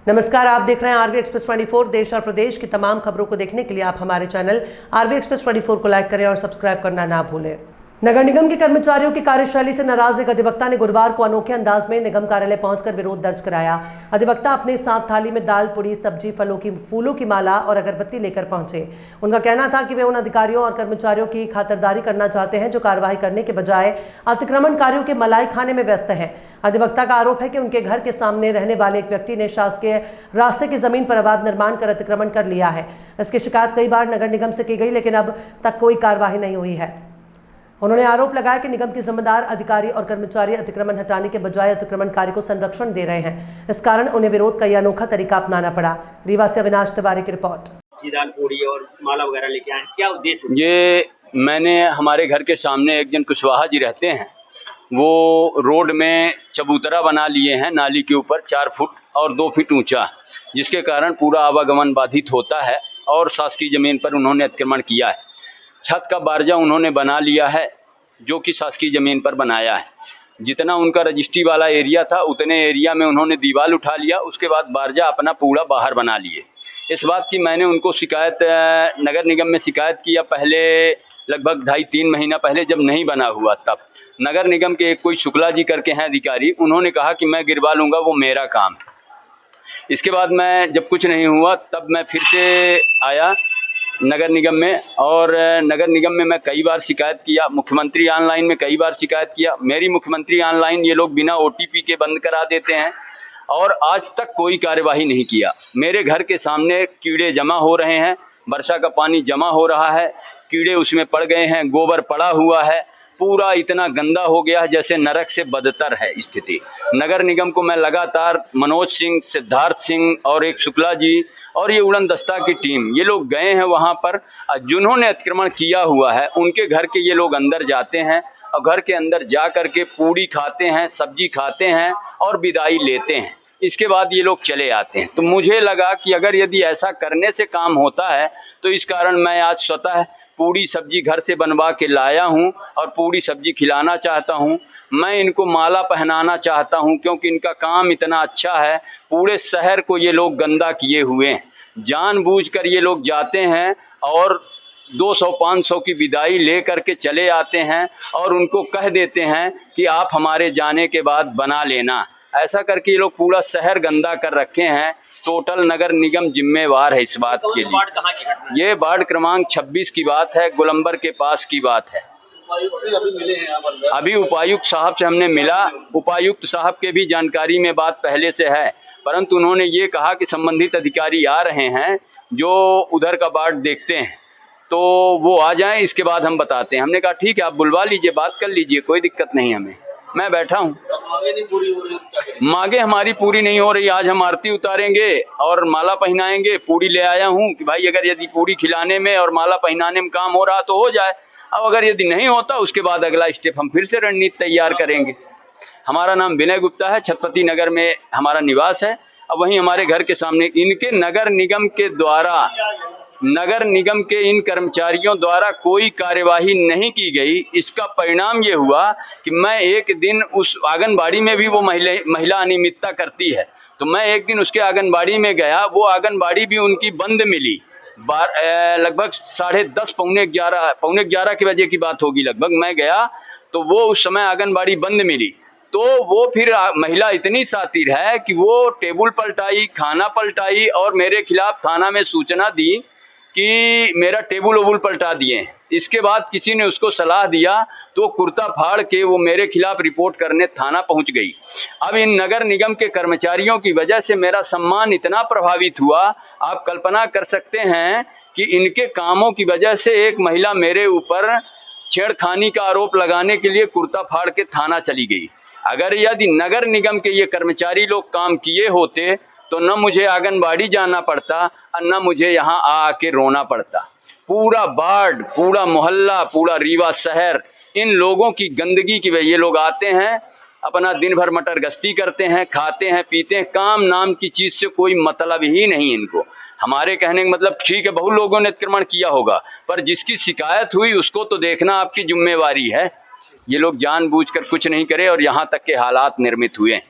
नमस्कार, आप देख रहे हैं आरवी एक्सप्रेस 24। देश और प्रदेश की तमाम खबरों को देखने के लिए आप हमारे चैनल आरवी एक्सप्रेस 24 को लाइक करें और सब्सक्राइब करना ना भूलें। नगर निगम के कर्मचारियों की कार्यशैली से नाराज एक अधिवक्ता ने गुरुवार को अनोखे अंदाज में निगम कार्यालय पहुंचकर विरोध दर्ज कराया। अधिवक्ता अपने साथ थाली में दाल, पूड़ी, सब्जी, फूलों की माला और अगरबत्ती लेकर पहुंचे। उनका कहना था कि वे उन अधिकारियों और कर्मचारियों की खातिरदारी करना चाहते हैं जो कार्रवाई करने के बजाय अतिक्रमणकारियों के मलाई खाने में व्यस्त हैं। अधिवक्ता का आरोप है कि उनके घर के सामने रहने वाले एक व्यक्ति ने शासकीय रास्ते की जमीन पर अवैध निर्माण कर अतिक्रमण कर लिया है। इसकी शिकायत कई बार नगर निगम से की गई, लेकिन अब तक कोई कार्यवाही नहीं हुई है। उन्होंने आरोप लगाया कि निगम के जिम्मेदार अधिकारी और कर्मचारी अतिक्रमण हटाने के बजाय अतिक्रमणकारी को संरक्षण दे रहे हैं। इस कारण उन्हें विरोध का यह अनोखा तरीका अपनाना पड़ा। रीवा से अविनाश तिवारी की रिपोर्ट। दाल, पूड़ी और माला वगैरह लेके आए, क्या उद्देश्य? ये मैंने हमारे घर के सामने एक जन कुशवाहा जी रहते हैं, वो रोड में चबूतरा बना लिए हैं नाली के ऊपर 4 फुट और 2 फीट ऊंचा, जिसके कारण पूरा आवागमन बाधित होता है और शासकीय जमीन पर उन्होंने अतिक्रमण किया है। छत का बारजा उन्होंने बना लिया है जो कि शासकीय जमीन पर बनाया है। जितना उनका रजिस्ट्री वाला एरिया था उतने एरिया में उन्होंने दीवार उठा लिया, उसके बाद बारजा अपना पूरा बाहर बना लिए। इस बात की मैंने उनको शिकायत नगर निगम में शिकायत किया पहले, लगभग 2.5-3 महीना पहले, जब नहीं बना हुआ तब। नगर निगम के एक कोई शुक्ला जी करके हैं अधिकारी, उन्होंने कहा कि मैं गिरवा लूँगा, वो मेरा काम है। इसके बाद मैं जब कुछ नहीं हुआ तब मैं फिर से आया नगर निगम में, और नगर निगम में मैं कई बार शिकायत किया। मुख्यमंत्री ऑनलाइन में कई बार शिकायत किया। मेरी मुख्यमंत्री ऑनलाइन ये लोग बिना OTP के बंद करा देते हैं और आज तक कोई कार्यवाही नहीं किया। मेरे घर के सामने कीड़े जमा हो रहे हैं, वर्षा का पानी जमा हो रहा है, कीड़े उसमें पड़ गए हैं, गोबर पड़ा हुआ है, पूरा इतना गंदा हो गया है जैसे नरक से बदतर है स्थिति। नगर निगम को मैं लगातार मनोज सिंह, सिद्धार्थ सिंह और एक शुक्ला जी और ये उड़न दस्ता की टीम, ये लोग गए हैं वहां पर। जिन्होंने अतिक्रमण किया हुआ है उनके घर के ये लोग अंदर जाते हैं और घर के अंदर जा करके पूड़ी खाते हैं, सब्जी खाते हैं और विदाई लेते हैं। इसके बाद ये लोग चले आते हैं। तो मुझे लगा कि अगर यदि ऐसा करने से काम होता है तो इस कारण मैं आज स्वतः पूड़ी सब्जी घर से बनवा के लाया हूं और पूड़ी सब्जी खिलाना चाहता हूं। मैं इनको माला पहनाना चाहता हूं क्योंकि इनका काम इतना अच्छा है। पूरे शहर को ये लोग गंदा किए हुए हैं। जानबूझकर ये लोग जाते हैं और 200-500 की विदाई ले करके चले आते हैं और उनको कह देते हैं कि आप हमारे जाने के बाद बना लेना। ऐसा करके ये लोग पूरा शहर गंदा कर रखे हैं। टोटल नगर निगम जिम्मेवार है इस बात के लिए। ये वार्ड क्रमांक 26 की बात है, गोलंबर के पास की बात है। अभी उपायुक्त साहब से हमने मिला। उपायुक्त साहब के भी जानकारी में बात पहले से है, परंतु उन्होंने ये कहा कि संबंधित अधिकारी आ रहे हैं जो उधर का वार्ड देखते हैं, तो वो आ जाएं, इसके बाद हम बताते हैं। हमने कहा ठीक है, आप बुलवा लीजिए, बात कर लीजिए, कोई दिक्कत नहीं हमें। मैं बैठा हूँ। मांगे हमारी पूरी नहीं हो रही। आज हम आरती उतारेंगे और माला पहनाएंगे। पूड़ी ले आया हूँ कि भाई अगर यदि पूड़ी खिलाने में और माला पहनाने में काम हो रहा तो हो जाए। अब अगर यदि नहीं होता उसके बाद अगला स्टेप हम फिर से रणनीति तैयार करेंगे। हमारा नाम विनय गुप्ता है, छत्रपति नगर में हमारा निवास है। अब वहीं हमारे घर के सामने इनके नगर निगम के द्वारा, नगर निगम के इन कर्मचारियों द्वारा कोई कार्यवाही नहीं की गई। इसका परिणाम ये हुआ कि मैं एक दिन उस आंगनबाड़ी में भी वो महिला अनियमितता करती है, तो मैं एक दिन उसके आंगनबाड़ी में गया। वो आंगनबाड़ी भी उनकी बंद मिली। लगभग 10:30 पौने 11 के बजे की बात होगी लगभग। मैं गया तो वो उस समय आंगनबाड़ी बंद मिली। तो वो फिर महिला इतनी शातिर है कि वो टेबल पलटाई, खाना पलटाई और मेरे खिलाफ थाना में सूचना दी कि मेरा टेबल वोबल पलटा दिए। इसके बाद किसी ने उसको सलाह दिया तो कुर्ता फाड़ के वो मेरे खिलाफ रिपोर्ट करने थाना पहुंच गई। अब इन नगर निगम के कर्मचारियों की वजह से मेरा सम्मान इतना प्रभावित हुआ, आप कल्पना कर सकते हैं कि इनके कामों की वजह से एक महिला मेरे ऊपर छेड़खानी का आरोप लगाने के लिए कुर्ता फाड़ के थाना चली गई। अगर यदि नगर निगम के ये कर्मचारी लोग काम किए होते तो न मुझे आंगनबाड़ी जाना पड़ता और न मुझे यहाँ आके रोना पड़ता। पूरा वार्ड, पूरा मोहल्ला, पूरा रीवा शहर इन लोगों की गंदगी की वजह। ये लोग आते हैं, अपना दिन भर मटर गश्ती करते हैं, खाते हैं, पीते हैं, काम नाम की चीज से कोई मतलब ही नहीं इनको। हमारे कहने का मतलब ठीक है, बहुत लोगों ने अतिक्रमण किया होगा, पर जिसकी शिकायत हुई उसको तो देखना आपकी जिम्मेवारी है। ये लोग जानबूझकर कुछ नहीं करे और यहाँ तक के हालात निर्मित हुए हैं।